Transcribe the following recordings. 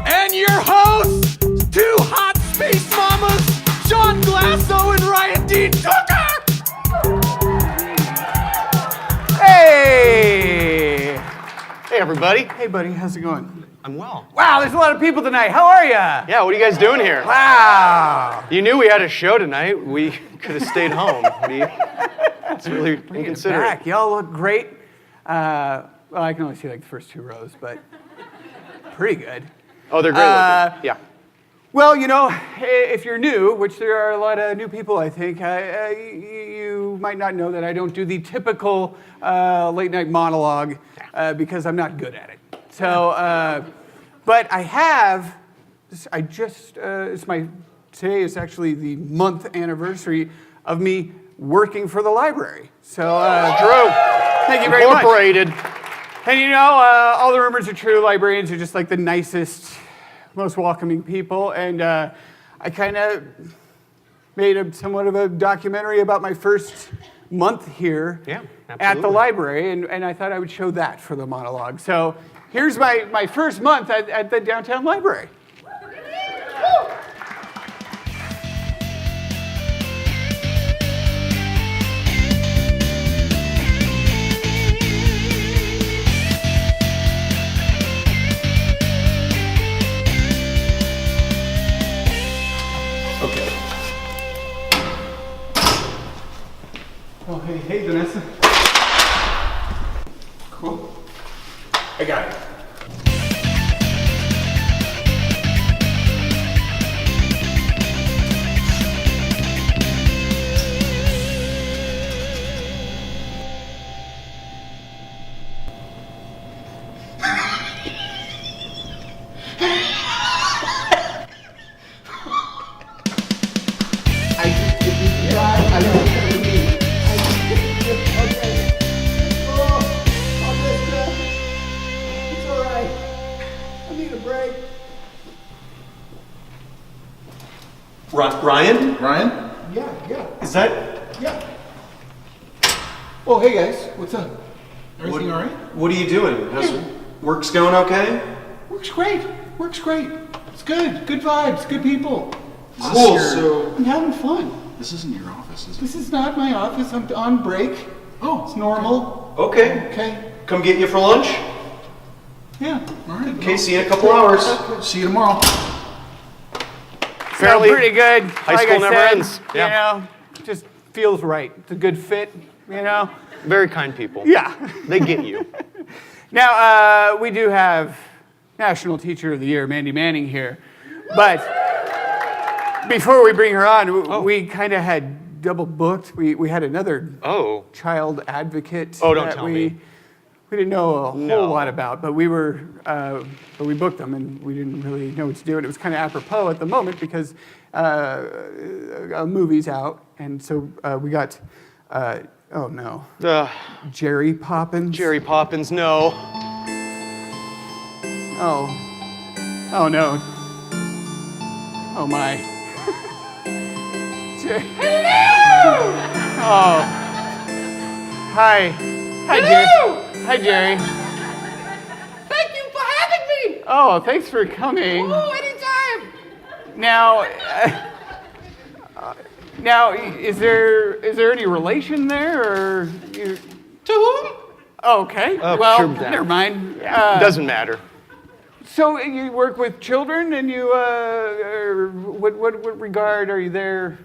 And your hosts, two hot space mamas, John Glasso and Ryan Dean Tucker! Hey! Hey, everybody. Hey, buddy, how's it going? I'm well. Wow, there's a lot of people tonight. How are ya? Yeah, what are you guys doing here? Wow. You knew we had a show tonight. We could have stayed home. It's really inconsiderate. Back. Y'all look great. Well, I can only see like the first two rows, but pretty good. Oh, they're great looking. Yeah. Well, you know, if you're new, which there are a lot of new people, I think, you might not know that I don't do the typical late night monologue because I'm not good at it. So, but I have, today is actually the month anniversary of me working for the library. So, True. Thank you very much. Incorporated. And you know, all the rumors are true. Librarians are just like the nicest, most welcoming people. And I kind of made somewhat of a documentary about my first month here at the library. And I thought I would show that for the monologue. So here's my first month at the downtown library. Okay. Oh, hey, Vanessa. Cool. I got it. Ryan? Ryan? Yeah. Is that? Yeah. Oh, hey guys, what's up? Everything all right? What are you doing? Work's going okay? Works great. It's good. Good vibes. Good people. Cool. So I'm having fun. this isn't your office, is it? This is not my office. I'm on break. Oh, It's normal. Okay. Okay. Come get you for lunch? Yeah. all right. Okay, see you in a couple hours. See you tomorrow. Apparently, so pretty good. high Like school I never said, ends. Yeah. You know, just feels right. It's a good fit. You know. Very kind people. Yeah. They get you. Now we do have National Teacher of the Year, Mandy Manning here, but before we bring her on, we kind of had double booked. We had another child advocate. Oh, don't that tell we me. We didn't know a No. whole lot about, but we booked them and we didn't really know what to do. And it was kind of apropos at the moment because a movie's out, and so we got. Oh no. Jerry Poppins. Jerry Poppins, no. Oh. Oh no. Oh my. Hello! Oh. Hi. Hi, Jerry. Hi, Jerry. Thank you for having me. Oh, thanks for coming. Oh, anytime. Now, is there any relation there, or you? To whom? Oh, okay. Oh, well, sure. never mind. Doesn't matter. So you work with children, and you, what regard are you there?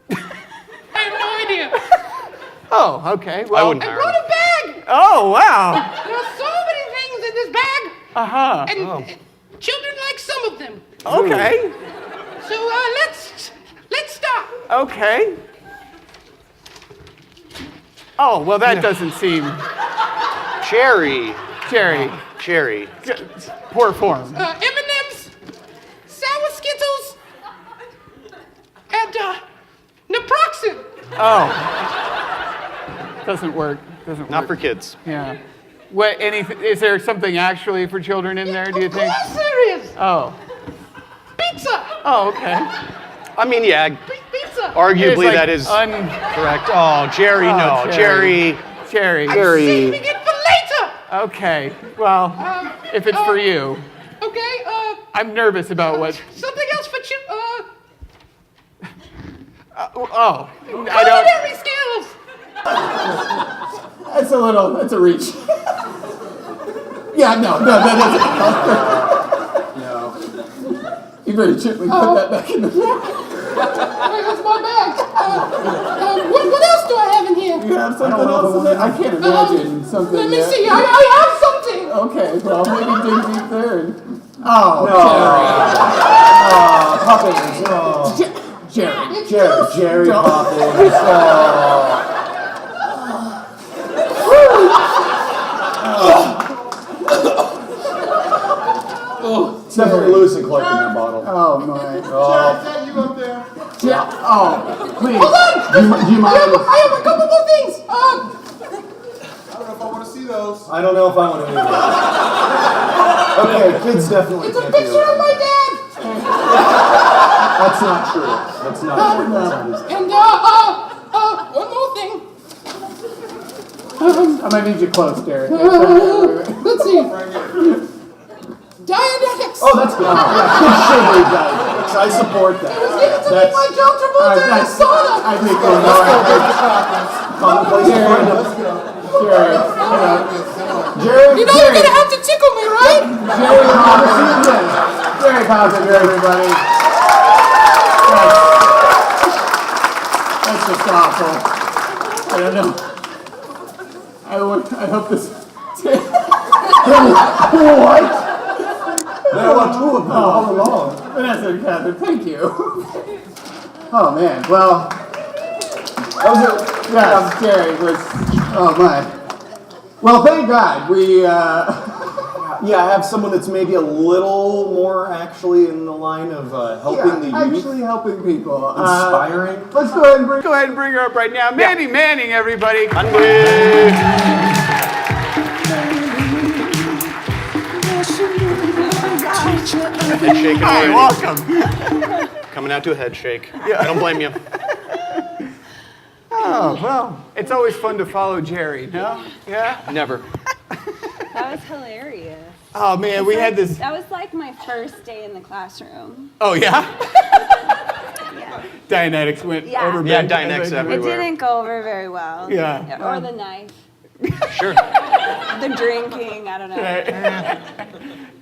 I have no idea. Oh, okay. I Well, wouldn't I hire brought him. a bag. Oh, wow. There are so many things in this bag, Uh-huh. and children like some of them. Okay. So let's start. Okay. Oh, well, that doesn't seem Jerry. Jerry. Poor form. M&M's, sour Skittles, and naproxen. Oh. Doesn't work. Not for kids. Yeah. What? Is there something actually for children in there? Do you think? Of course there is. Oh. Pizza. Oh, okay. I mean, yeah, Pizza. arguably It's like that is correct. Oh, Jerry, no. Jerry. Jerry. I'm saving it for later. Okay, well, if it's for you. Okay, I'm nervous about what... something else for you. I don't... Culinary skills. That's a reach. Yeah, no, that doesn't. No. You better gently put that back in the bag. Where's my bag? What else do I have in here? You have something else in there? I can't imagine something. Let me that- see. I have something. Okay, well, maybe dig deep there. Oh, Poppins. Oh. Jerry. Jerry Don't- Poppins. It's definitely loose and collecting that bottle. Oh, my. Oh, You up there? Yeah. Oh, please. Hold on. Do you mind? I have a couple more things. I don't know if I want to see those. I don't know if I want to either. Okay, kids definitely It's a can't be picture of around. my dad. That's not true. That's not true. That's not his. And one more thing. I might need you close, Derek. Let's see. Dianetics. Oh, that's good. Yeah, kids should read diabetics. I support that. It was given to me That's by John Travolta in a sauna. I think we'll know. commonplace to find them. Jerry. Jerry. You know you're gonna have to tickle me, right? Jerry Poppins. Jerry Poppins, everybody. That's just awful. I don't know. I hope this. What? There were two of them all along. Vanessa and Catherine, thank you. Oh man, well, That was it. yeah, Jerry was. Oh my. Well, thank God we. Yeah, I have someone that's maybe a little more actually in the line of helping the youth. actually helping people. Inspiring. Let's go ahead and bring. Go ahead and bring her up right now. Mandy Manning, everybody. Head shaking Hi, already. welcome. Coming out to a head shake. I don't blame you. Oh, well, it's always fun to follow Jerry, no? Yeah? Never. That was hilarious. Oh, man, we had this. That was like my first day in the classroom. Oh, yeah? Yeah. Dianetics went Yeah. over Yeah, big. Dianetics It everywhere. didn't go over very well. Yeah. Or the knife. Sure. The drinking, I don't know.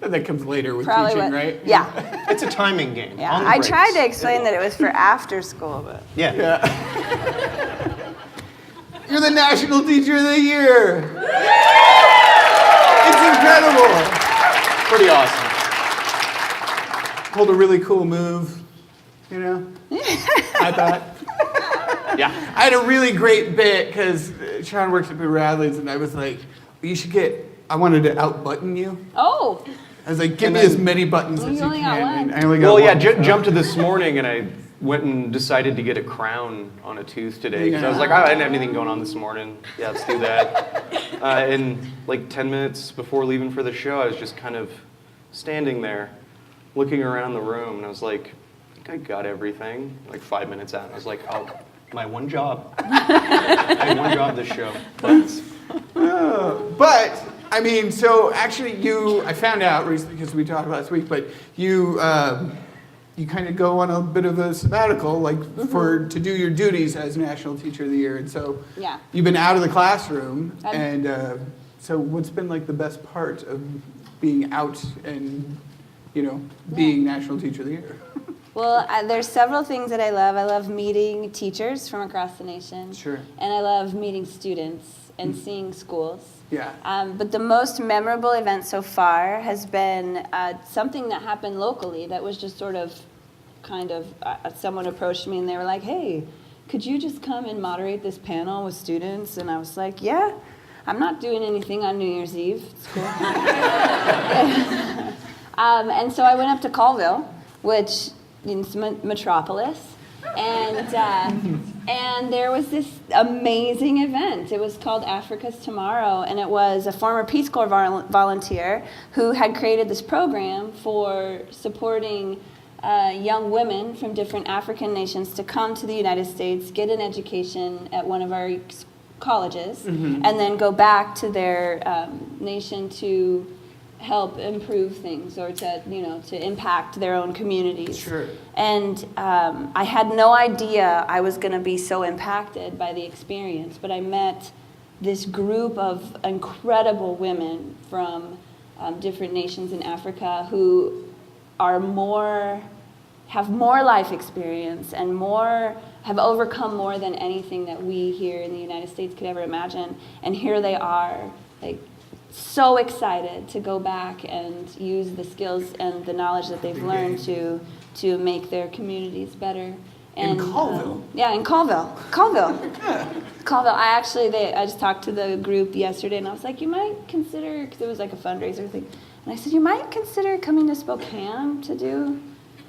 That comes later with Probably teaching, what, right? Yeah. It's a timing game. Yeah. On the I breaks. tried to explain that it was for after school, but Yeah. You're the National Teacher of the Year. It's incredible. Pretty awesome. Pulled a really cool move, you know? I thought. Yeah. I had a really great bit because Sean works at Boo Radley's, and I was like, you should I wanted to out-button you. oh, I was like, give me as many buttons as you only got can. one. And I only got Well, yeah, one. jumped to this morning and I went and decided to get a crown on a tooth today because I was like, oh, I didn't have anything going on this morning. Yeah, let's do that. And like 10 minutes before leaving for the show, I was just kind of standing there looking around the room and I was like, I think I got everything. Like 5 minutes out, and I was like, oh, my one job. I had one job this show. Buttons. But, I mean, so actually I found out recently because we talked about it last week, but you kind of go on a bit of a sabbatical, like to do your duties as National Teacher of the Year. And so Yeah. you've been out of the classroom. I'm- And so what's been like the best part of being out and, being National Teacher of the Year? well, there's several things that I love. I love meeting teachers from across the nation. Sure. And I love meeting students and seeing schools. Yeah. But the most memorable event so far has been something that happened locally that was just sort of someone approached me and they were like, hey, could you just come and moderate this panel with students? And I was like, yeah, I'm not doing anything on New Year's Eve. It's cool. And so I went up to Colville, which is metropolis, and there was this amazing event. It was called Africa's Tomorrow, and it was a former Peace Corps volunteer who had created this program for supporting young women from different African nations to come to the United States, get an education at one of our colleges, and then go back to their nation to help improve things or to impact their own communities. Sure. And I had no idea I was going to be so impacted by the experience, but I met this group of incredible women from different nations in Africa who have more life experience and have overcome more than anything that we here in the United States could ever imagine. And here they are, like, so excited to go back and use the skills and the knowledge that they've learned to make their communities better. In And, Colville? yeah, in Colville. Colville. I just talked to the group yesterday, and I was like, you might consider, because it was like a fundraiser thing, and I said, you might consider coming to Spokane to do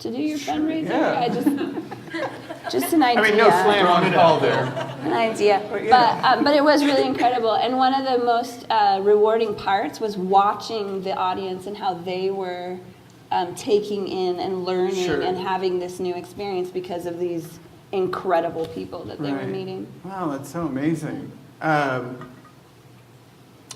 your fundraiser. Yeah. Just an idea. I mean, no slam on Paul there. An idea, but it was really incredible. And one of the most rewarding parts was watching the audience and how they were taking in and learning Sure. and having this new experience because of these incredible people that they were Right. meeting. Wow, that's so amazing.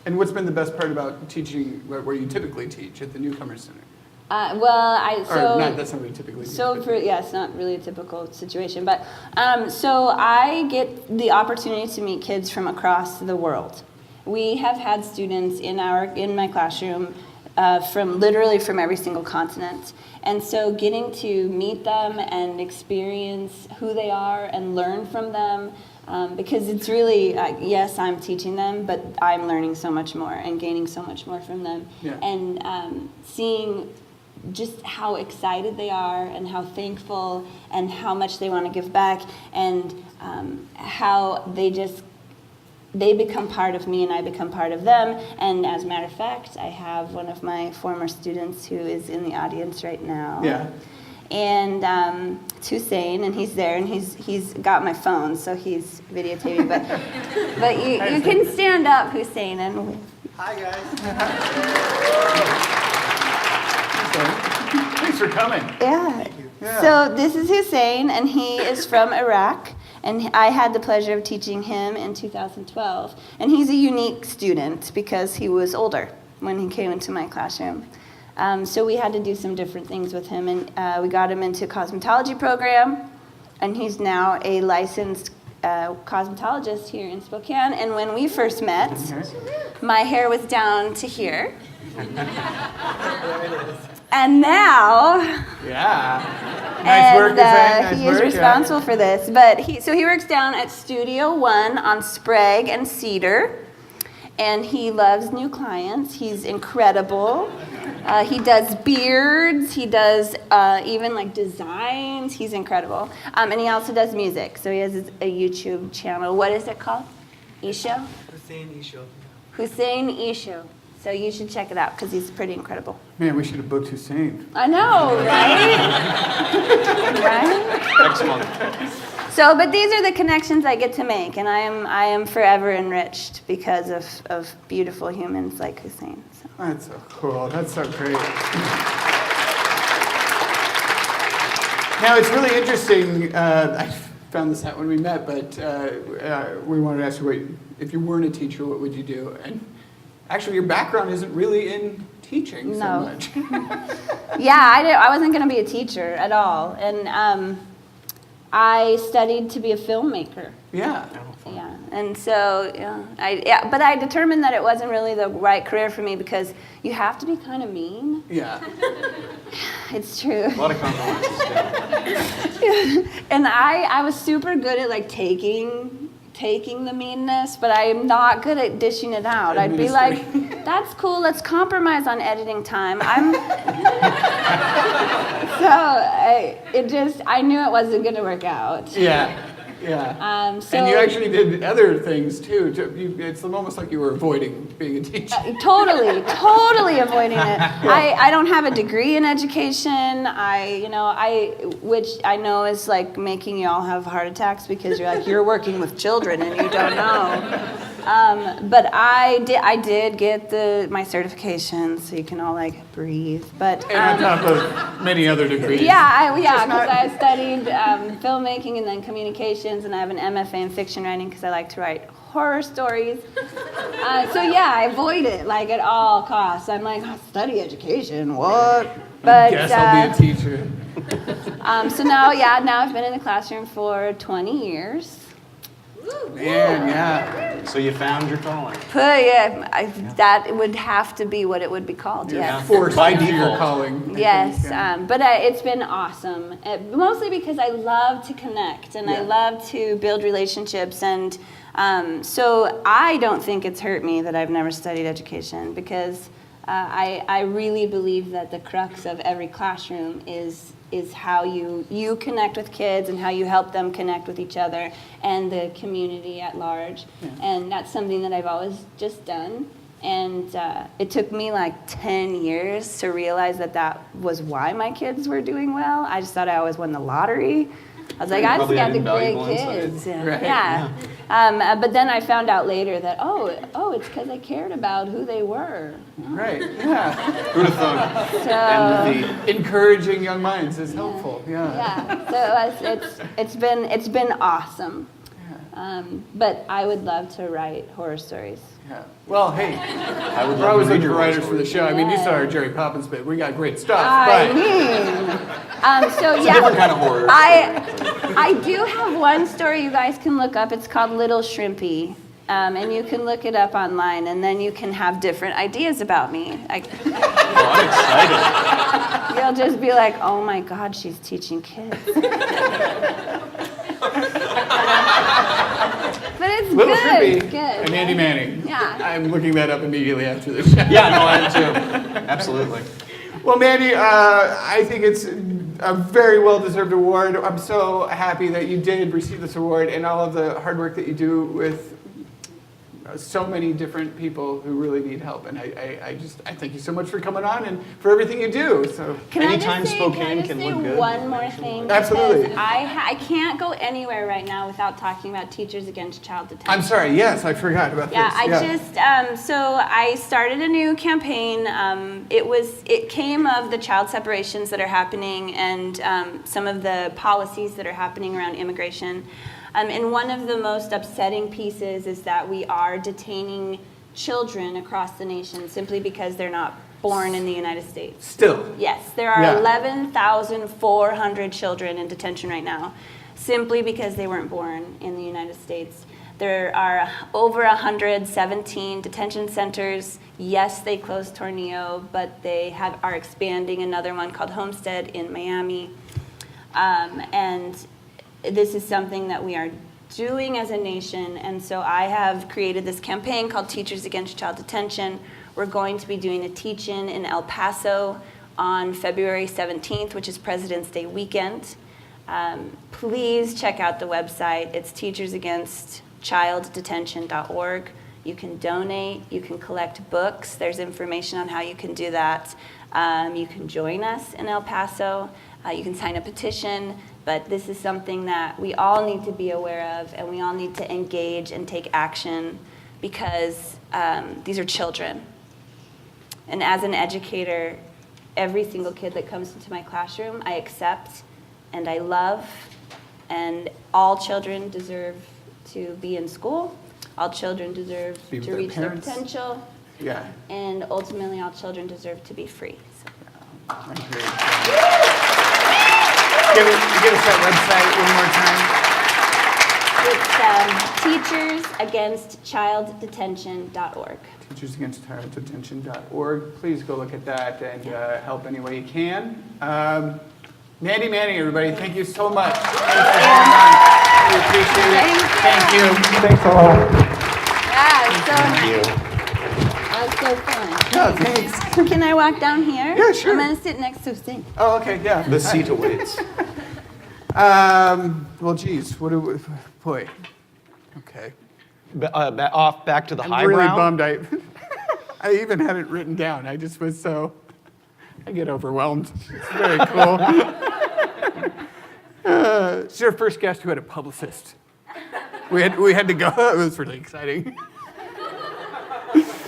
And what's been the best part about teaching where you typically teach at the Newcomer Center? Or not, that's not what you typically do. It's not really a typical situation, but so I get the opportunity to meet kids from across the world. We have had students in my classroom from every single continent, and so getting to meet them and experience who they are and learn from them. Because it's really, yes, I'm teaching them, but I'm learning so much more and gaining so much more from them. Yeah. And seeing just how excited they are and how thankful and how much they want to give back and how they become part of me and I become part of them. And as a matter of fact, I have one of my former students who is in the audience right now. Yeah. And it's Hussein, and he's there, and he's got my phone, so he's videotaping. But you can stand up, Hussein, and Hi, guys. Thanks for coming. yeah. Yeah. So this is Hussein, and he is from Iraq, and I had the pleasure of teaching him in 2012. And he's a unique student because he was older when he came into my classroom. So we had to do some different things with him, and we got him into a cosmetology program, and he's now a licensed cosmetologist here in Spokane. And when we first met, my hair was down to here. And now, Yeah. Nice work, Hussein. Nice he work. is responsible for this. But he works down at Studio One on Sprague and Cedar, and he loves new clients. He's incredible. He does beards. He does even like designs. He's incredible. And he also does music. So he has a YouTube channel. What is it called? Isho? Hussein Isho. So you should check it out because he's pretty incredible. Man, we should have booked Hussein. I know, right? Right? Next month. So, but these are the connections I get to make, and I am forever enriched because of beautiful humans like Hussein. So. That's so cool. That's so great. Now, it's really interesting. I found this out when we met, but we wanted to ask you, if you weren't a teacher, what would you do? And actually, your background isn't really in teaching so No. much. Yeah, I wasn't going to be a teacher at all, and I studied to be a filmmaker. Yeah. Yeah, and so but I determined that it wasn't really the right career for me because you have to be kind of mean. Yeah. It's true. A lot of compromises. Yeah. And I was super good at like taking the meanness, but I am not good at dishing it out. I'd be like, that's cool, let's compromise on editing time. I knew it wasn't gonna work out. Yeah. Yeah. So And you actually did other things too. It's almost like you were avoiding being a teacher. totally avoiding it. I don't have a degree in education. Which I know is like making you all have heart attacks because you're working with children and you don't know. But I did get my certification, so you can all like breathe. But And on top of many other degrees. because I studied filmmaking and then communications, and I have an MFA in fiction writing because I like to write horror stories. So yeah, I avoid it like at all costs. I'm like, oh, study education, what? But Guess I'll be a teacher. so now I've been in the classroom for 20 years. Man, yeah. So you found your calling. But yeah, that would have to be what it would be called. Yes. Forced By into your default. calling. I Yes, think, yeah. but it's been awesome. Mostly because I love to connect and I love to build relationships, and so I don't think it's hurt me that I've never studied education, because I really believe that the crux of every classroom is how you connect with kids and how you help them connect with each other and the community at large. And that's something that I've always just done. And it took me like 10 years to realize that was why my kids were doing well. I just thought I always won the lottery. I was like, I just Probably got had the great invaluable insight. kids. Right. Yeah. But then I found out later that, it's because I cared about who they were. Right, yeah. Who'd have thought? So, Empathy. Encouraging young minds is helpful, yeah. so it's been awesome. But I would love to write horror stories. Yeah. Well, hey, I would we're love always to read looking your for writers for the stories. show. I mean, you saw our Yeah. Jerry Poppins bit. We got great stuff, I but mean, so yeah, different kind of horror. I do have one story you guys can look up. It's called Little Shrimpy, and you can look it up online, and then you can have different ideas about me. I'm excited. You'll just be like, oh my God, she's teaching kids. But it's Little good. Shrimpy It's good. and Mandy Manning. Yeah. I'm looking that up immediately after the show. Yeah, no, I am too. Absolutely. Well, Mandy, I think it's a very well-deserved award. I'm so happy that you did receive this award, and all of the hard work that you do with so many different people who really need help. And I thank you so much for coming on and for everything you do. So Anytime can I Spokane just can say look good. one more thing? Absolutely. Because I can't go anywhere right now without talking about Teachers Against Child Detention. I'm sorry. Yes, I forgot about this. So I started a new campaign. It came of the child separations that are happening and some of the policies that are happening around immigration. And one of the most upsetting pieces is that we are detaining children across the nation simply because they're not born in the United States. Still. Yes, there are Yeah. 11,400 children in detention right now simply because they weren't born in the United States. There are over 117 detention centers. Yes, they closed Tornillo, but they are expanding another one called Homestead in Miami. And this is something that we are doing as a nation, and so I have created this campaign called Teachers Against Child Detention. We're going to be doing a teach-in in El Paso on February 17th, which is President's Day weekend. Please check out the website. It's teachersagainstchilddetention.org. You can donate, you can collect books. There's information on how you can do that. You can join us in El Paso. You can sign a petition. But this is something that we all need to be aware of, and we all need to engage and take action because these are children. And as an educator, every single kid that comes into my classroom, I accept and I love, and all children deserve to be in school. All children deserve Be with to their reach parents. their potential, Yeah. and ultimately all children deserve to be free. So. Give us that It's teachersagainstchilddetention.org. teachersagainstchilddetention.org. Please go look at that and help any way you can. Mandy Manning, everybody, thank you so much. Thanks for coming on. We appreciate it. Thank you. Thanks all. Yeah, Thank you. that was so fun. No, thanks. Can I walk down here? Yeah, sure. I'm going to sit next to Sing. Oh, okay, yeah. The seat awaits. Well, geez, what do we, boy. Okay. Back to the I'm highbrow. really bummed. I even had it written down. I just was so, I get overwhelmed. It's very cool. She's our first guest who had a publicist. We had to go. It was really exciting.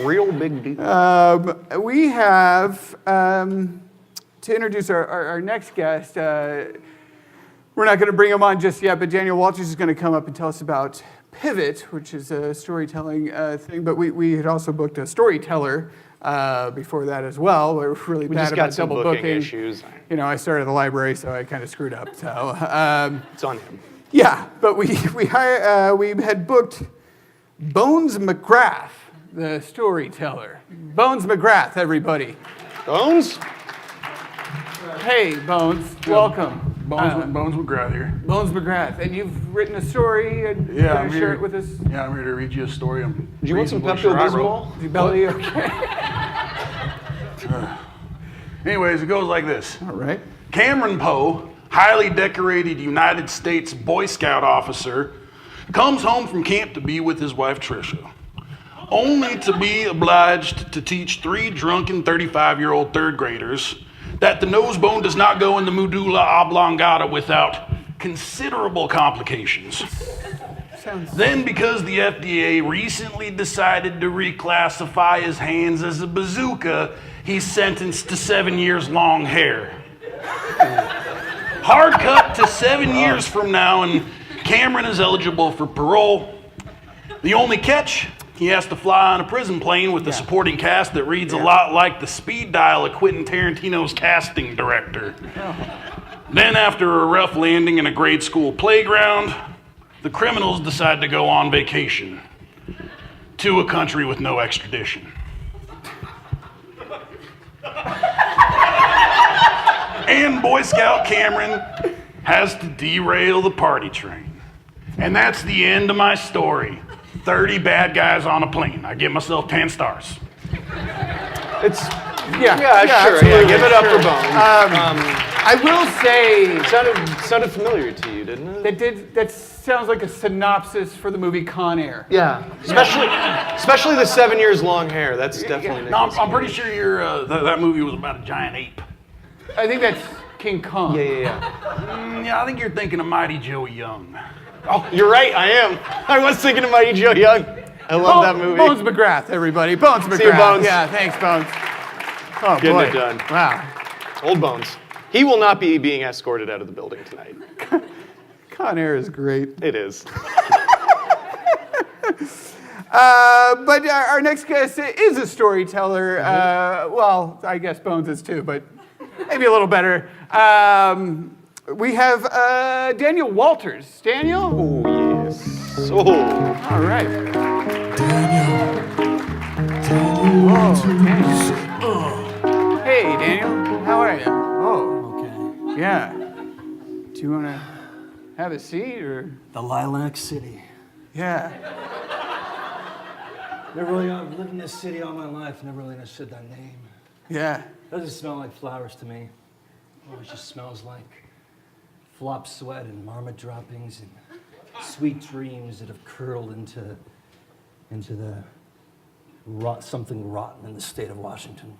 Real big deal. We have, to introduce our next guest, we're not going to bring him on just yet, but Daniel Walters is going to come up and tell us about Pivot, which is a storytelling thing, but we had also booked a storyteller before that as well. We were really We bad just about got some double booking booking. issues. You know, I started the library, so I kind of screwed up. So It's on him. yeah, but we had booked Bones McGrath, the storyteller. Bones McGrath, everybody. Bones? Hey, Bones, welcome. Bones McGrath here. Bones McGrath, and you've written a story and Yeah, gonna I'm share here. it with us. Yeah, I'm here to read you a story. Do you want some reasonably Pepto sure I wrote. Bismol? Is Belly okay? Anyways, it goes like this. All right. Cameron Poe, highly decorated United States Boy Scout officer, comes home from camp to be with his wife Tricia, only to be obliged to teach 3 drunken 35-year-old third graders that the nose bone does not go in the medulla oblongata without considerable complications. Then, because the FDA recently decided to reclassify his hands as a bazooka, he's sentenced to 7 years long hair. Hard cut to 7 years from now, and Cameron is eligible for parole. The only catch, he has to fly on a prison plane with a supporting cast that reads a lot like the speed dial of Quentin Tarantino's casting director. Then, after a rough landing in a grade school playground, the criminals decide to go on vacation to a country with no extradition. And Boy Scout Cameron has to derail the party train. And that's the end of my story. 30 bad guys on a plane. I give myself 10 stars. It's Yeah, sure. Yeah, absolutely, give it up sure. for Bones. I will say Sounded familiar to you, didn't it? that sounds like a synopsis for the movie Con Air. Yeah, especially the 7 years long hair. That's definitely. No, I'm pretty sure that movie was about a giant ape. I think that's King Kong. Yeah. Yeah, I think you're thinking of Mighty Joe Young. Oh, you're right. I am. I was thinking of Mighty Joe Young. I love that movie. Bones McGrath, everybody. Bones McGrath. See you, Bones. Yeah, thanks, Bones. Oh, Getting boy. it done. Wow. Old Bones. He will not be being escorted out of the building tonight. Con Air is great. It is. But our next guest is a storyteller. Well, I guess Bones is too, but maybe a little better. We have Daniel Walters. Daniel? Oh, yes. Oh. All right. Daniel. Hey, Daniel. How are you? Oh. Okay. Yeah. Do you want to have a seat or? The Lilac City. Yeah. Never really, I've lived in this city all my life, never really understood that name. Yeah. Doesn't smell like flowers to me. Oh, it just smells like flop sweat and marmot droppings and sweet dreams that have curled into the something rotten in the state of Washington.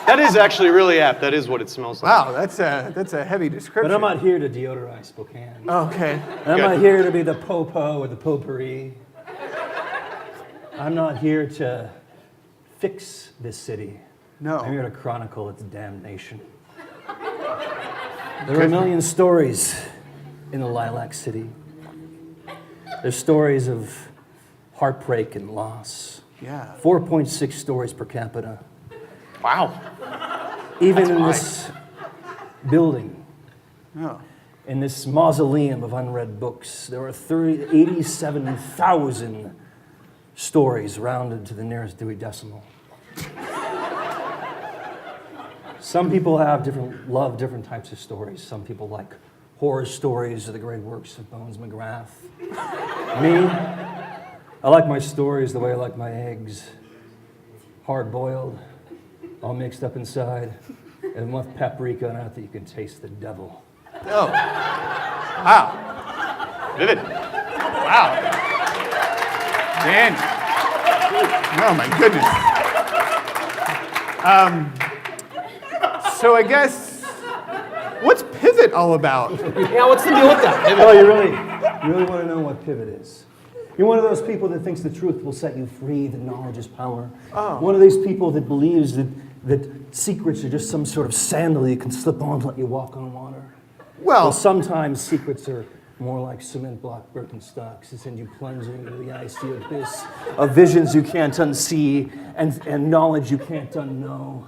That is actually really apt. That is what it smells like. Wow, that's a heavy description. But I'm not here to deodorize Spokane. Okay. I'm not here to be the po-po or the potpourri. I'm not here to fix this city. No. I'm here to chronicle its damnation. There are a million stories in the Lilac City. There's stories of heartbreak and loss. Yeah. 4.6 stories per capita. Wow. Even in this building, Oh. in this mausoleum of unread books, there are 87,000 stories rounded to the nearest Dewey Decimal. Some people love different types of stories. Some people like horror stories or the great works of Bones McGrath. Me, I like my stories the way I like my eggs. Hard-boiled, all mixed up inside, and enough paprika on it that you can taste the devil. Oh. Wow. Vivid. Wow. Dan. Oh my goodness. So I guess, what's Pivot all about? Yeah, what's the deal with that? Oh, you really want to know what Pivot is? You're one of those people that thinks the truth will set you free, that knowledge is power. Oh. One of these people that believes that secrets are just some sort of sandal you can slip on to let you walk on water. Well, Well, sometimes secrets are more like cement block Birkenstocks to send you plunging into the icy abyss of visions you can't unsee and knowledge you can't unknow.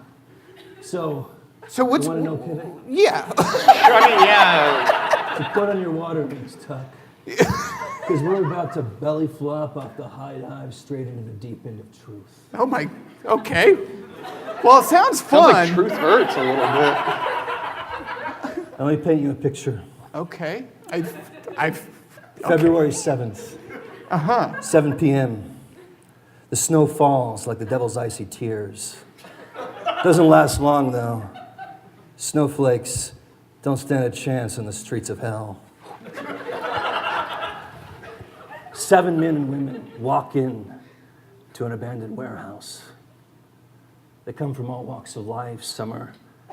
So what's... you want to know pivot? Yeah. I mean, yeah. So put on your water boots, Tuck. Because we're about to belly flop off the high dive straight into the deep end of truth. Oh my, okay. Well, it sounds Sounds fun. like truth hurts a little bit. Let me paint you a picture. Okay. February 7th. 7 p.m. The snow falls like the devil's icy tears. Doesn't last long, though. Snowflakes don't stand a chance in the streets of hell. 7 men and women walk in to an abandoned warehouse. They come from all walks of life. Some are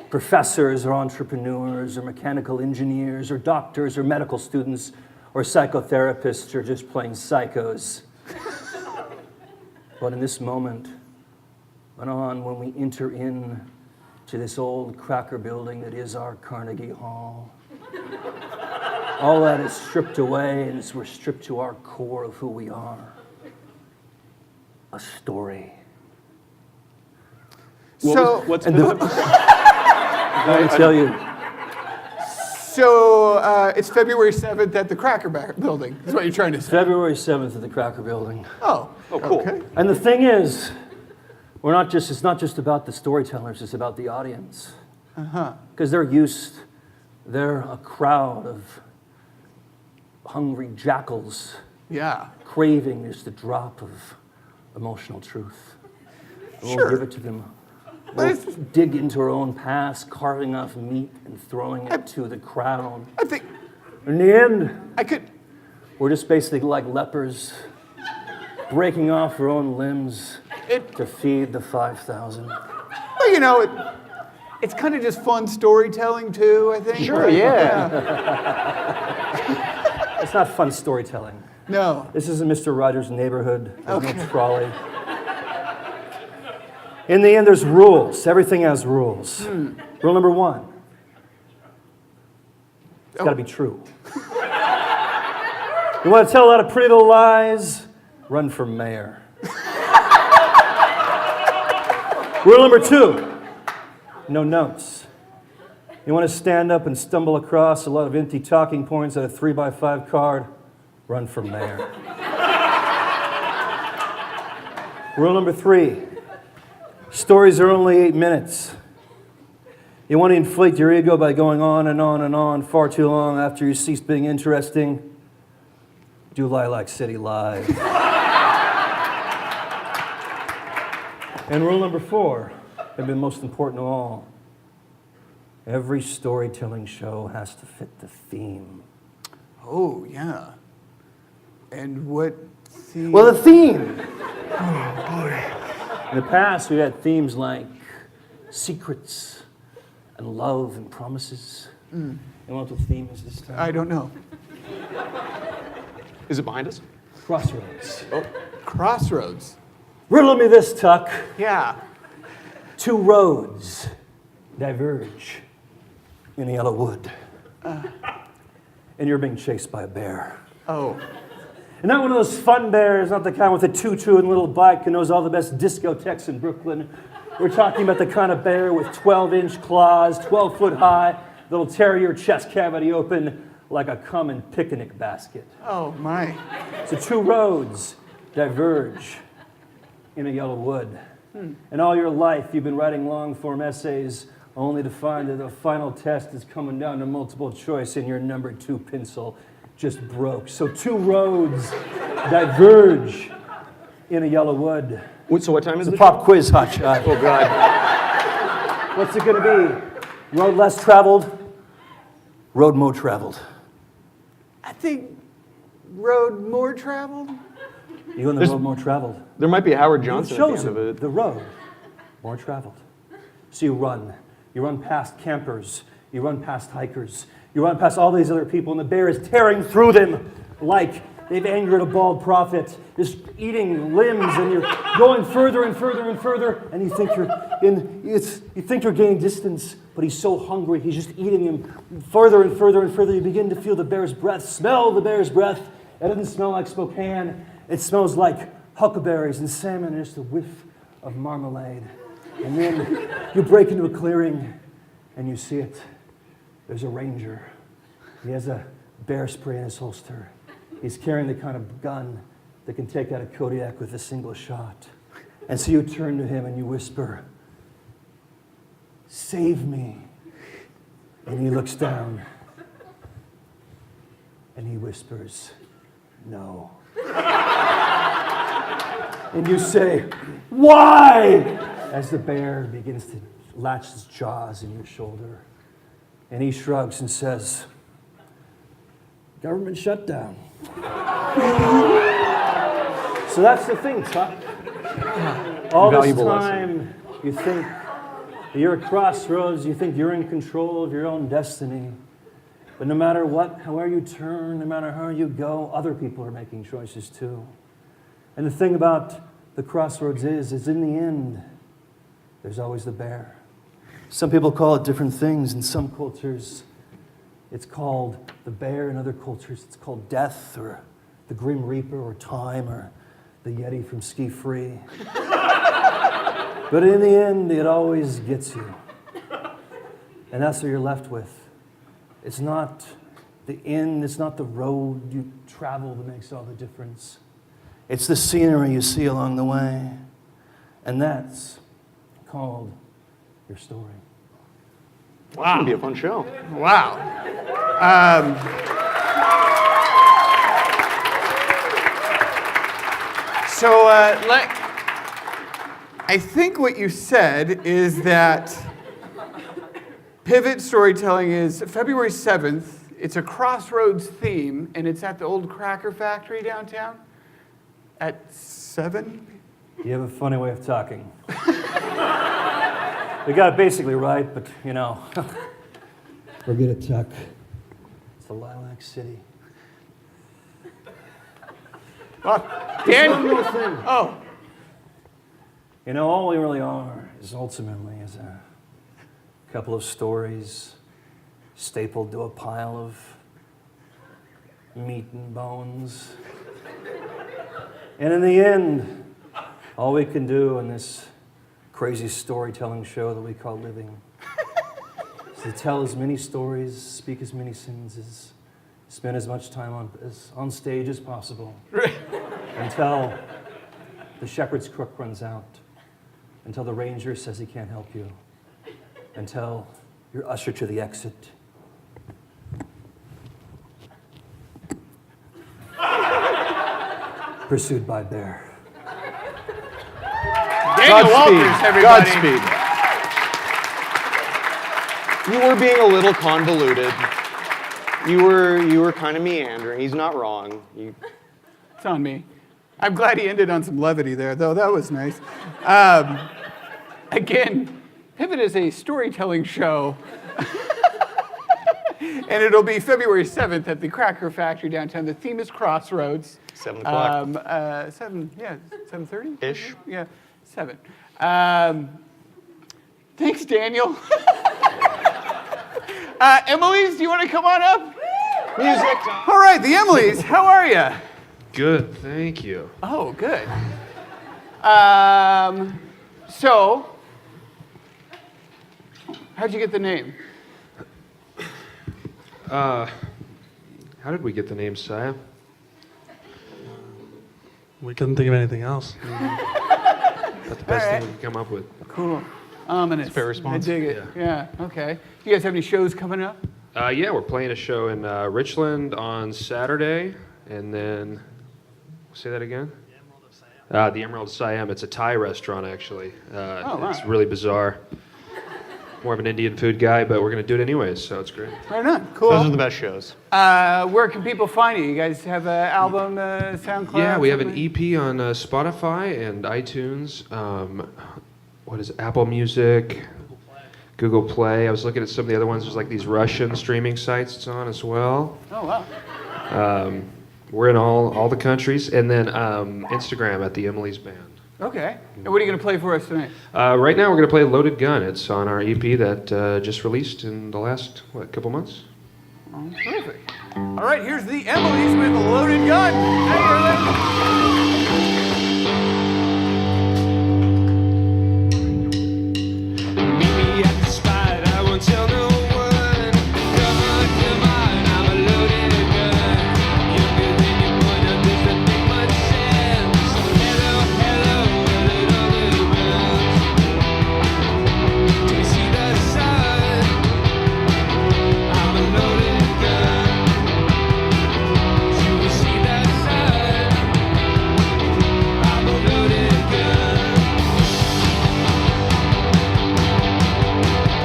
professors or entrepreneurs or mechanical engineers or doctors or medical students or psychotherapists or just plain psychos. But in this moment, when we enter in to this old cracker building that is our Carnegie Hall, all that is stripped away, and we're stripped to our core of who we are. A story. What's And let me tell you, So it's February 7th at the Cracker Building, is what you're trying to say. February 7th at the Cracker Building. Oh, cool. Okay. And the thing is, it's not just about the storytellers, it's about the audience. Because they're a crowd of hungry jackals Yeah. craving just a drop of emotional truth. And Sure. We'll give it to them. But We'll it's- dig into our own past, carving off meat and throwing it to the crowd. I think In the end, I could... we're just basically like lepers, breaking off our own limbs to feed the 5,000. Well, you know, it's kind of just fun storytelling, too, I think. Sure, yeah. It's not fun storytelling. No. This isn't Mr. Rogers' Neighborhood. There's Okay. no trolley. In the end, there's rules. Everything has rules. Rule number 1. It's got to be true. You want to tell a lot of pretty little lies? Run for mayor. Rule number 2. No notes. You want to stand up and stumble across a lot of empty talking points on a 3x5 card? Run for mayor. Rule number 3. Stories are only 8 minutes. You want to inflate your ego by going on and on and on far too long after you cease being interesting? Do Lilac City live. And rule number 4, and the most important of all, every storytelling show has to fit the theme. Oh, yeah. And what theme? Well, the theme! Oh, boy. In the past, we had themes like secrets and love and promises. You know what the theme is this time? I don't know. Is it behind us? Crossroads. Crossroads. Riddle me this, Tuck. Yeah. 2 roads diverge in a yellow wood. And you're being chased by a bear. Oh. And not one of those fun bears, not the kind with a tutu and little bike who knows all the best discotheques in Brooklyn. We're talking about the kind of bear with 12-inch claws, 12 foot high, that'll tear your chest cavity open like a common picnic basket. Oh, my. So 2 roads diverge in a yellow wood. And all your life, you've been writing long-form essays only to find that the final test is coming down to multiple choice and your number 2 pencil just broke. So 2 roads diverge in a yellow wood. So what time is It's a it? pop quiz, hotshot. Oh, God. What's it going to be? Road less traveled? Road more traveled. I think road more traveled? You on the road more traveled. There might be Howard It Johnson at the shows end of you it. the road more traveled. So you run past campers, you run past hikers, you run past all these other people, and the bear is tearing through them like They've angered a bald prophet, just eating limbs, and you're going further and further and further, and you think you're gaining distance, but he's so hungry, he's just eating him further and further and further. You begin to feel the bear's breath, smell the bear's breath. It doesn't smell like Spokane. It smells like huckleberries and salmon and just a whiff of marmalade. And then you break into a clearing, and you see it. There's a ranger. He has a bear spray in his holster. He's carrying the kind of gun that can take out a Kodiak with a single shot. And so you turn to him and you whisper, "Save me." And he looks down and he whispers, "No." And you say, "Why?" As the bear begins to latch his jaws in your shoulder. And he shrugs and says, "Government shutdown." So that's the thing, Chuck. All this Valuable time, you think that you're at crossroads, you think you're in control of your own destiny. But no matter what, however you turn, no matter how you go, other people are making choices too. And the thing about the crossroads is in the end, there's always the bear. Some people call it different things. In some cultures, it's called the bear. In other cultures, it's called death or the Grim Reaper or time or the Yeti from Ski Free. But in the end, it always gets you. And that's what you're left with. It's not the end, it's not the road you travel that makes all the difference. It's the scenery you see along the way. And that's called your story. Wow. It's going to be a fun show. Wow. So I think what you said is that Pivot Storytelling is February 7th. It's a Crossroads theme, and it's at the old Cracker Factory downtown at 7? You have a funny way of talking. You got it basically right, but you know, forget it, Chuck. It's the Lilac City. Well, Dan? One more thing. Oh, You know, all we really are is ultimately is a couple of stories stapled to a pile of meat and bones. And in the end, all we can do in this crazy storytelling show that we call living is to tell as many stories, speak as many sentences, spend as much time on stage as possible until the shepherd's crook runs out, until the ranger says he can't help you, until you're ushered to the exit. Pursued by bear. Daniel Walters, everybody. Godspeed. You were being a little convoluted. You were kind of meandering. He's not wrong. It's on me. I'm glad he ended on some levity there, though. That was nice. Again, Pivot is a storytelling show. And it'll be February 7th at the Cracker Factory downtown. The theme is Crossroads. 7 o'clock. 7:30? Ish. Yeah, 7. Thanks, Daniel. Emily's, do you want to come on up? Music. All right, the Emily's, how are you? Good, thank you. Oh, good. So, how'd you get the name? How did we get the name Saya? We couldn't think of anything else. That's the best thing we could come up with. Cool. Ominous. Fair response. I dig it. Yeah, okay. You guys have any shows coming up? Yeah, we're playing a show in Richland on Saturday, and then, say that again? The Emerald of Siam. It's a Thai restaurant, actually. wow. It's really bizarre. More of an Indian food guy, but we're going to do it anyways, so it's great. Right on. Cool. Those are the best shows. Where can people find you? You guys have an album, SoundCloud? Yeah, we have an something? EP on Spotify and iTunes. What is it? Apple Music, Google Play. I was looking at some of the other ones. There's like these Russian streaming sites it's on as well. Oh, wow. We're in all the countries, and then Instagram at the Emily's Band. Okay. And what are you going to play for us tonight? Right now, we're going to play Loaded Gun. It's on our EP that just released in the last couple months. Oh, perfect. All right, here's the Emily's with Loaded Gun. Meet me at the spot, I won't tell no one. Come on, I'm a loaded gun. Younger than your boy, now does that make much sense? Hello, where did all the runs? Do you see the sun? I'm a loaded gun. Do you see that sun? I'm a loaded gun.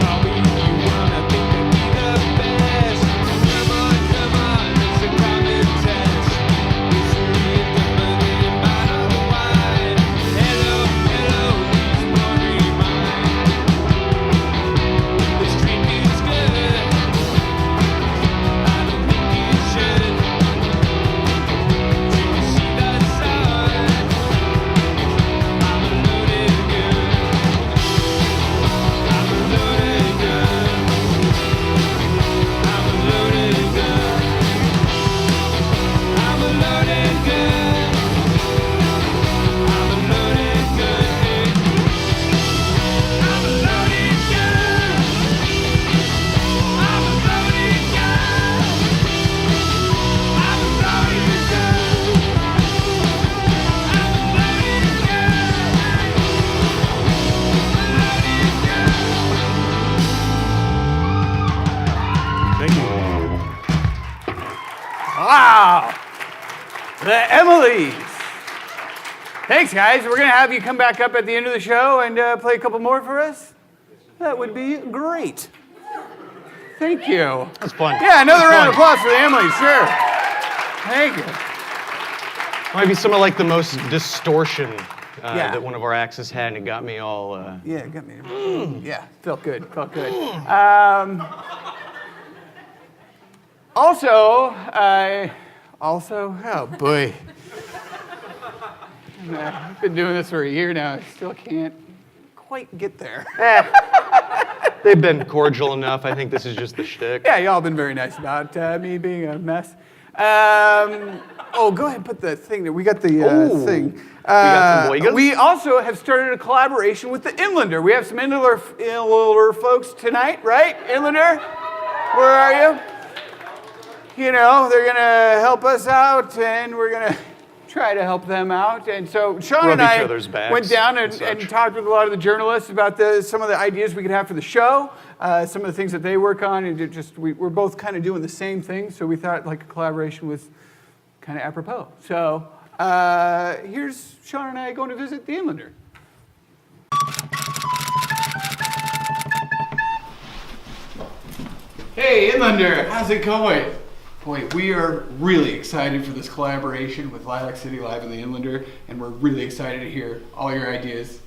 Call me if you wanna think that be the best. Come on, it's a common test. Misery and company and bottle of wine. Hello, these blurry minds. This dream feels good. I don't think it should. Do you see that sun? I'm a loaded gun. I'm a loaded gun. I'm a loaded gun. I'm a loaded gun. I'm a loaded gun. I'm a loaded gun. I'm a loaded gun. I'm a loaded gun. I'm a loaded Wow. The Emily's. Thanks, guys. We're going to have you come back up at the end of the show and play a couple more for us. That would be great. Thank you. That's fun. Yeah, another round of applause for the Emily's, sure. Thank you. Might be some of like the most distortion Yeah. that one of our acts has had, and it got me all. Yeah, it got me. Yeah, felt good. Felt good. Oh boy. I've been doing this for a year now. I still can't quite get there. They've been cordial enough. I think this is just the shtick. Yeah, y'all been very nice about me being a mess. Oh, go ahead and put the thing there. We got the thing. We got some boygans? We also have started a collaboration with the Inlander. We have some Inlander folks tonight, right? Inlander, where are you? You know, they're going to help us out, and we're going to try to help them out. And so Sean Rub and each I other's backs went down and such. talked with a lot of the journalists about some of the ideas we could have for the show, some of the things that they work on, and we're both kind of doing the same thing, so we thought like a collaboration was kind of apropos. So here's Sean and I going to visit the Inlander. Hey, Inlander, how's it going? Boy, we are really excited for this collaboration with Lilac City Live and the Inlander, and we're really excited to hear all your ideas.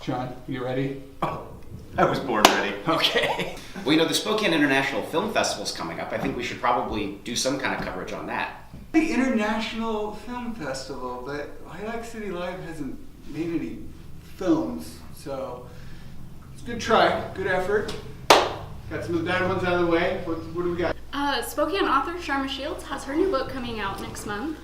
Sean, you ready? Oh, I was born ready. Okay. Well, you know, the Spokane International Film Festival's coming up. I think we should probably do some kind of coverage on that. The International Film Festival, but Lilac City Live hasn't made any films, so it's a good try, good effort. Got some of the bad ones out of the way. What do we got? Spokane author Sharma Shields has her new book coming out next month.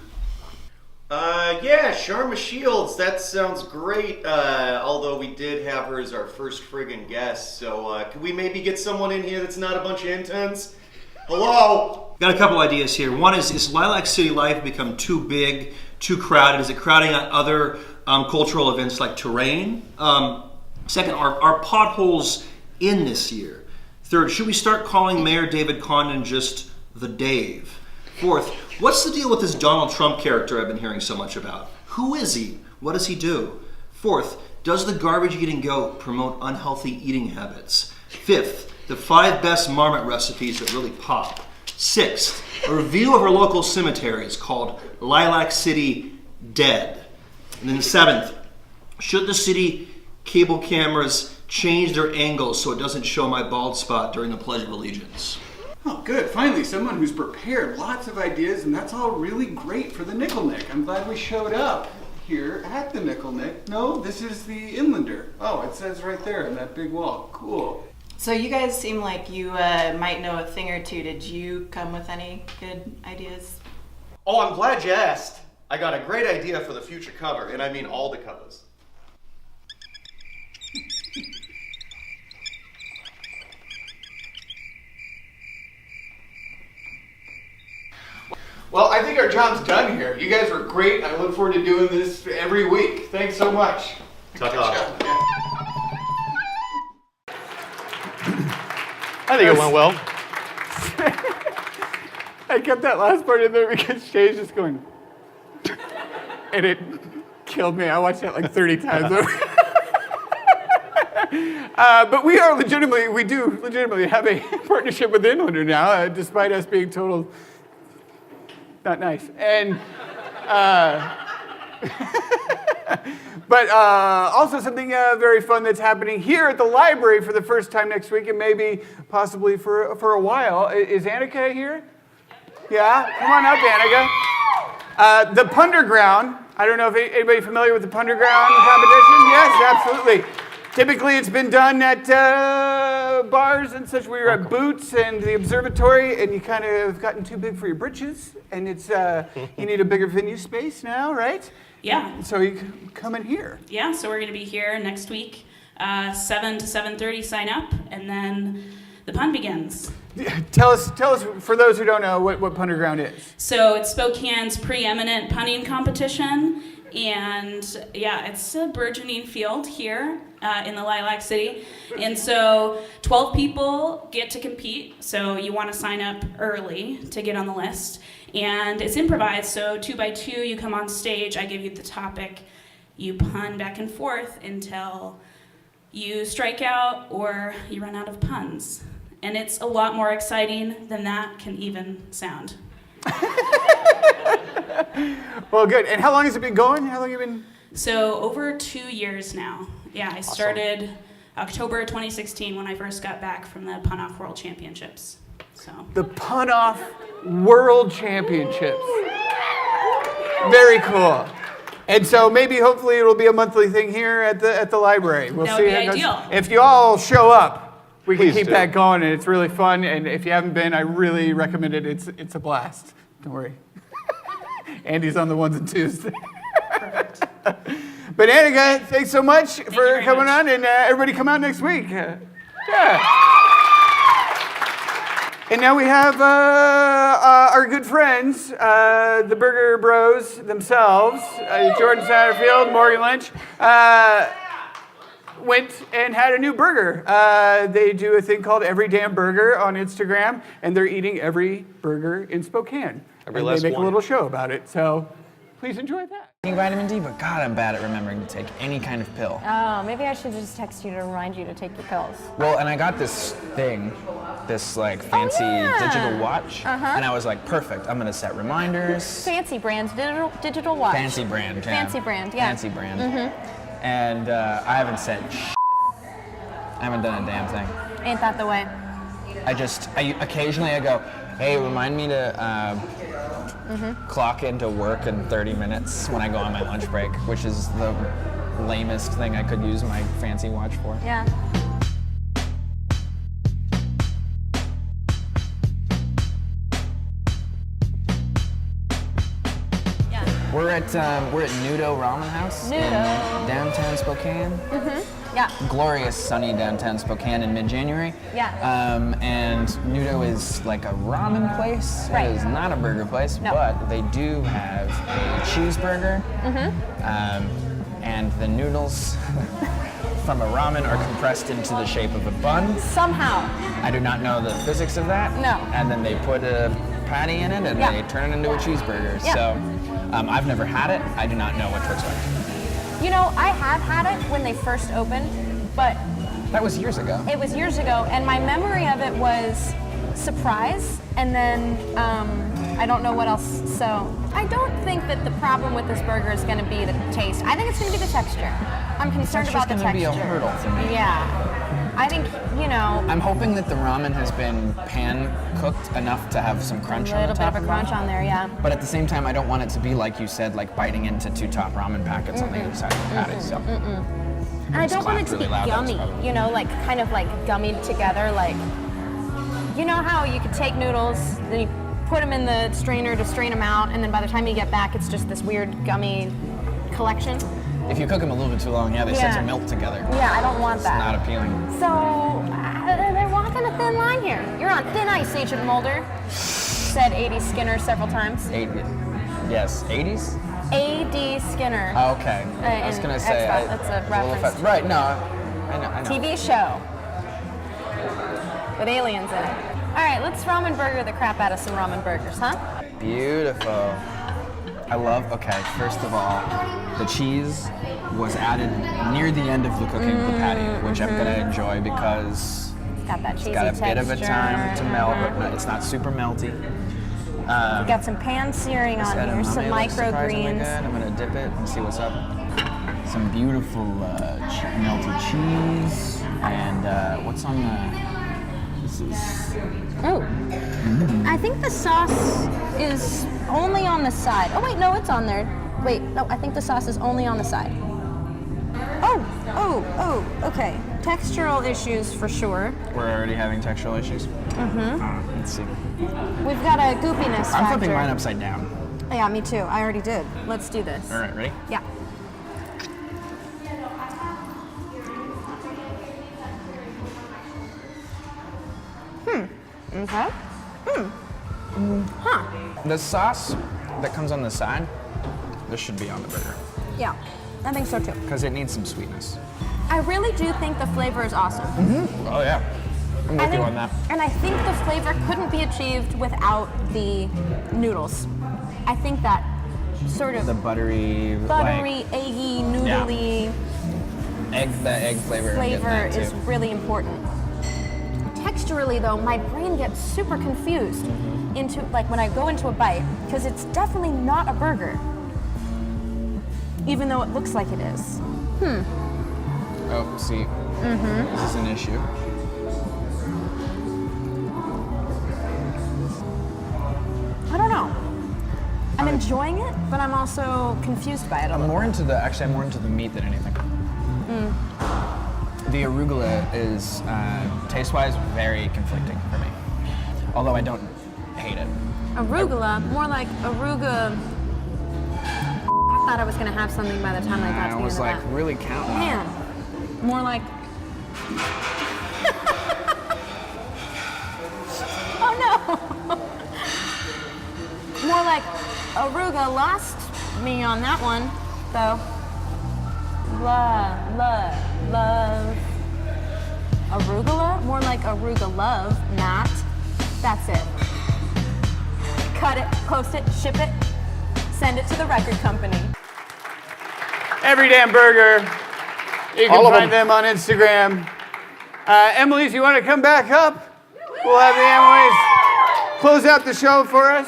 Yeah, Sharma Shields, that sounds great. Although we did have her as our first friggin' guest, so could we maybe get someone in here that's not a bunch of interns? Hello? Got a couple ideas here. One is Lilac City Life become too big, too crowded? Is it crowding out other cultural events like Terrain? Second, are potholes in this year? Third, should we start calling Mayor David Condon just the Dave? Fourth, what's the deal with this Donald Trump character I've been hearing so much about? Who is he? What does he do? Fourth, does the garbage eating goat promote unhealthy eating habits? Fifth, the 5 best marmot recipes that really pop. Sixth, a review of our local cemeteries called Lilac City Dead. And then seventh, should the city cable cameras change their angles so it doesn't show my bald spot during the Pledge of Allegiance? Oh, good. Finally, someone who's prepared lots of ideas, and that's all really great for the Nickel Nick. I'm glad we showed up here at the Nickel Nick. No, this is the Inlander. Oh, it says right there on that big wall. Cool. So you guys seem like you might know a thing or two. Did you come with any good ideas? Oh, I'm glad you asked. I got a great idea for the future cover, and I mean all the covers. Well, I think our job's done here. You guys were great. I look forward to doing this every week. Thanks so much. Ta-ta. I think it went well. I kept that last part in there because Shay's just going, and it killed me. I watched that like 30 times over. But we do legitimately have a partnership with Inlander now, despite us being total not nice. And but also something very fun that's happening here at the library for the first time next week, and maybe possibly for a while. Is Annika here? Yeah, come on up, Annika. The Punderground. I don't know if anybody familiar with the Punderground competition. Yes, absolutely. Typically, it's been done at bars and such. We were at Boots and the Observatory, and you kind of have gotten too big for your britches, and it's you need a bigger venue space now, right? Yeah. So you can come in here. Yeah, so we're going to be here next week, 7 to 7:30 sign up, and then the pun begins. Tell us, for those who don't know, what Punderground is. So it's Spokane's preeminent punning competition, and yeah, it's a burgeoning field here in the Lilac City. And so 12 people get to compete, so you want to sign up early to get on the list. And it's improvised, so 2 by 2, you come on stage, I give you the topic, you pun back and forth until you strike out or you run out of puns. And it's a lot more exciting than that can even sound. Well, good. And how long has it been going? How long have you been? So over 2 years now. Yeah, I started October 2016 when I first got back from the Pun Off World Championships. So the Pun Off World Championships. Very cool. And so maybe, hopefully, it'll be a monthly thing here at the library. We'll That see would how be it goes. ideal. If you all show up, we can Please keep do. that going, and it's really fun. And if you haven't been, I really recommend it. It's a blast. Don't worry. Andy's on the ones and twos. But Annika, thanks so much for coming on, and everybody come out next week. Yeah. And now we have our good friends, the Burger Bros themselves, Jordan Satterfield, Morgan Lynch, went and had a new burger. They do a thing called Every Damn Burger on Instagram, and they're eating every burger in Spokane. Every and last they make one. a little show about it, so please enjoy that. Vitamin D, but God, I'm bad at remembering to take any kind of pill. Oh, maybe I should just text you to remind you to take your pills. Well, and I got this thing, this like fancy digital watch, and I was like, perfect. I'm gonna set reminders. Fancy brand digital watch. Fancy brand, yeah. Fancy brand, yeah. Fancy brand. Mm-hmm. And I haven't said I haven't done a damn thing. Ain't that the way? Occasionally I go, hey, remind me to clock into work in 30 minutes when I go on my lunch break, which is the lamest thing I could use my fancy watch for. Yeah. We're at Nudo Ramen House in downtown Spokane. Mm-hmm. Yeah. Glorious sunny downtown Spokane in mid-January. Yeah. And Nudo is like a ramen place. Right. It is not a burger place, but they do have a cheeseburger. And the noodles from a ramen are compressed into the shape of a bun. Somehow. I do not know the physics of that. No. And then they put a patty in it and they turn it into a cheeseburger. Yeah. So I've never had it. I do not know what to expect. You know, I have had it when they first opened, but that was years ago. It was years ago, and my memory of it was surprise, and then I don't know what else. So I don't think that the problem with this burger is going to be the taste. I think it's going to be the texture. I'm concerned about the texture. That's just going to be a hurdle for me. Yeah. I think, you know, I'm hoping that the ramen has been pan cooked enough to have some crunch a on the little bit top. of a crunch on there, yeah. But at the same time, I don't want it to be like you said, like biting into 2 top ramen packets on the inside of the patty. So. And I don't want it to be gummy, you know, like kind of like gummied together. Like, you know how you could take noodles, then you put them in the strainer to strain them out, and then by the time you get back, it's just this weird gummy collection. If you cook them a little bit too long, they start to melt together. Yeah, I don't want that. It's not appealing. So, they're walking a thin line here. You're on thin ice, Agent Mulder. Said A.D. Skinner several times. Yes, 80s? A.D. Skinner. Oh, okay. I was gonna say that's a reference. Right? No, I know. TV show with aliens in it. All right, let's ramen burger the crap out of some ramen burgers, huh? Beautiful. I love. Okay, first of all, the cheese was added near the end of the cooking of the patty, which I'm gonna enjoy because it's got that cheesy it's got a bit of a texture. time to melt, but it's not super melty. We got some pan searing on here, some microgreens. I'm gonna dip it and see what's up. Some beautiful melted cheese, and what's on the? This is. Oh, I think the sauce is only on the side. Oh wait, no, it's on there. Wait, no, I think the sauce is only on the side. Oh, okay. Textural issues for sure. We're already having textural issues. Let's see. We've got a goopiness factor. I'm flipping mine upside down. Yeah, me too. I already did. Let's do this. All right, ready? Yeah. Okay. Huh. The sauce that comes on the side, this should be on the burger. Yeah, I think so too. Because it needs some sweetness. I really do think the flavor is awesome. Oh yeah. I'm with you on that. And I think the flavor couldn't be achieved without the noodles. I think that sort of the buttery, eggy, noodly the egg flavor is really important. Texturally though, my brain gets super confused into like when I go into a bite because it's definitely not a burger, even though it looks like it is. Oh, see, this is an issue. I don't know. I'm enjoying it, but I'm also confused by it. I'm more into the meat than anything. The arugula is, taste-wise, very conflicting for me. Although I don't hate it. Arugula, more like aruga. I thought I was gonna have something by the time I got to the end of that. I was like really counting on it. Man, more like. Oh no! More like aruga lost me on that one, though. Love. Arugula? More like aruga love, not. That's it. Cut it, post it, ship it, send it to the record company. Every Damn Burger. You can find them on Instagram. Emily's, you want to come back up? We'll have the Emily's close out the show for us.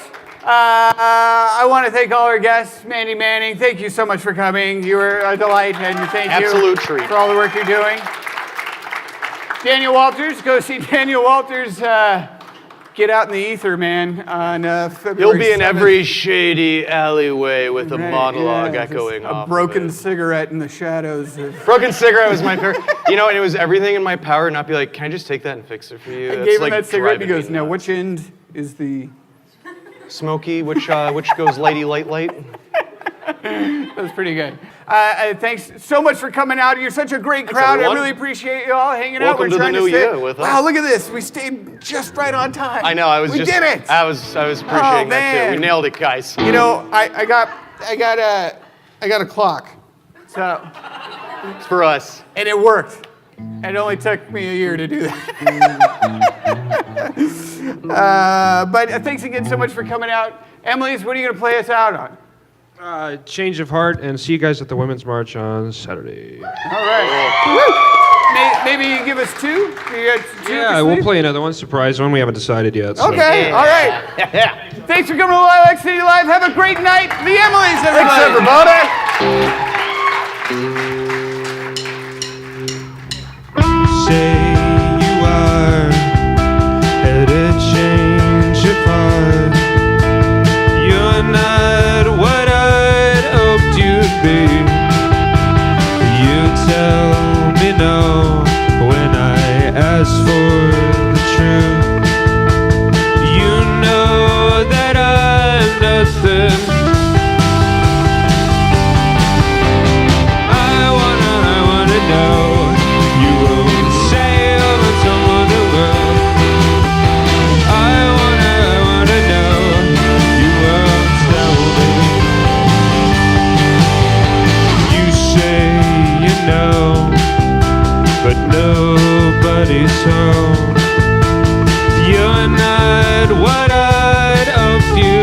I want to thank all our guests. Mandy Manning, thank you so much for coming. You were a delight, and thank you Absolute treat. for all the work you're doing. Daniel Walters, go see Daniel Walters. Get out in the ether, man. On February You'll be in 7th. every shady alleyway with a monologue echoing a off. broken cigarette in the shadows. Broken cigarette was my favorite. And it was everything in my power not be like, can I just take that and fix it for you? I That's gave him like that cigarette, and he driving goes, me now nuts. which end is the... Smoky, which goes Lady Light Light? That was pretty good. Thanks so much for coming out. You're such a great crowd. everyone. I really appreciate you all hanging Welcome out. to the trying new stay. year with us. Wow, look at this. We stayed just right on time. I know. We did it. I was appreciating that too. man. We nailed it, guys. You know, I got a clock. So It's for us. and it worked. It only took me a year to do that. But thanks again so much for coming out. Emily's, what are you going to play us out on? Change of heart, and see you guys at the Women's March on Saturday. All right. Maybe you give us two? You got two Yeah, we'll play another one, surprise one. We haven't decided yet. So. Okay, all right. Thanks for coming to Lilac City Live. Have a great night. The Emily's, everybody. Thanks, everybody. Say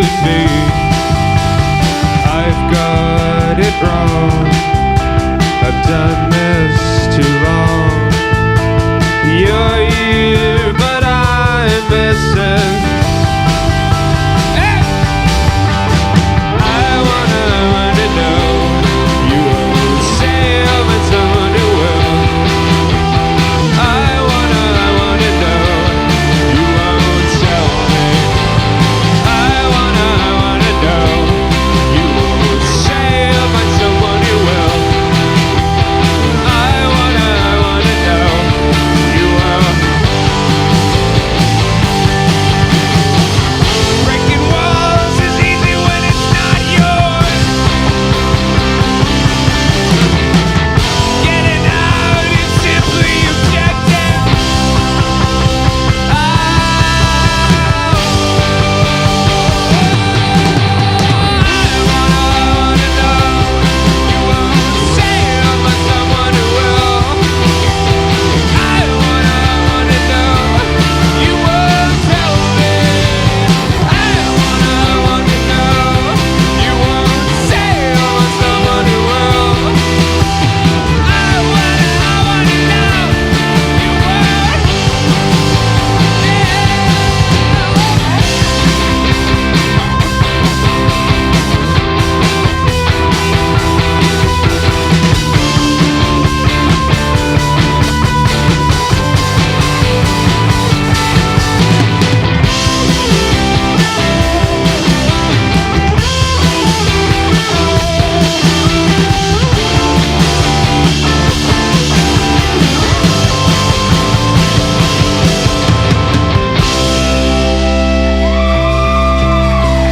could be. I've got it wrong. I've done this too long. You're here, but I'm missing. Hey! I wanna know. You won't say but someone who will. I wanna know. You won't tell me. I wanna know. You won't say but someone who will. I wanna know. You won't. Breaking walls is easy when it's not yours. Getting out is simply objective.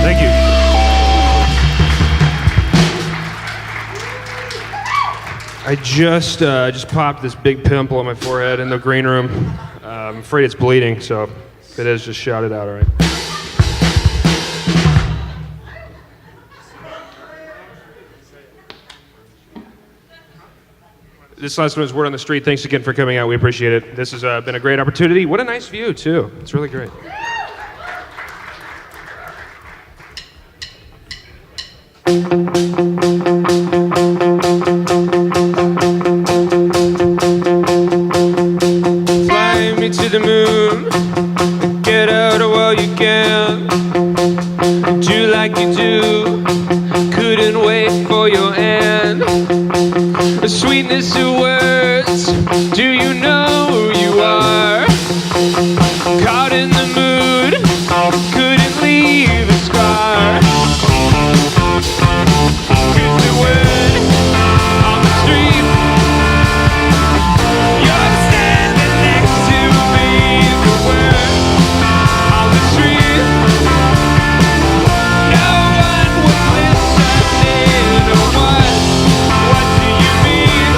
Thank you. I just popped this big pimple on my forehead in the green room. I'm afraid it's bleeding, so if it is, just shout it out, all right? This last one is Word on the Street. Thanks again for coming out. We appreciate it. This has been a great opportunity. What a nice view, too. It's really great. Fly me to the moon. Get out while you can. Do like you do. Couldn't wait for your end. The sweetness of words. Do you know who you are? Caught in the mood. Couldn't leave a scar. 'Cause the word on the street. You're standing next to me. The word on the street. No one was listening. What do you mean?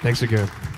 Thanks again.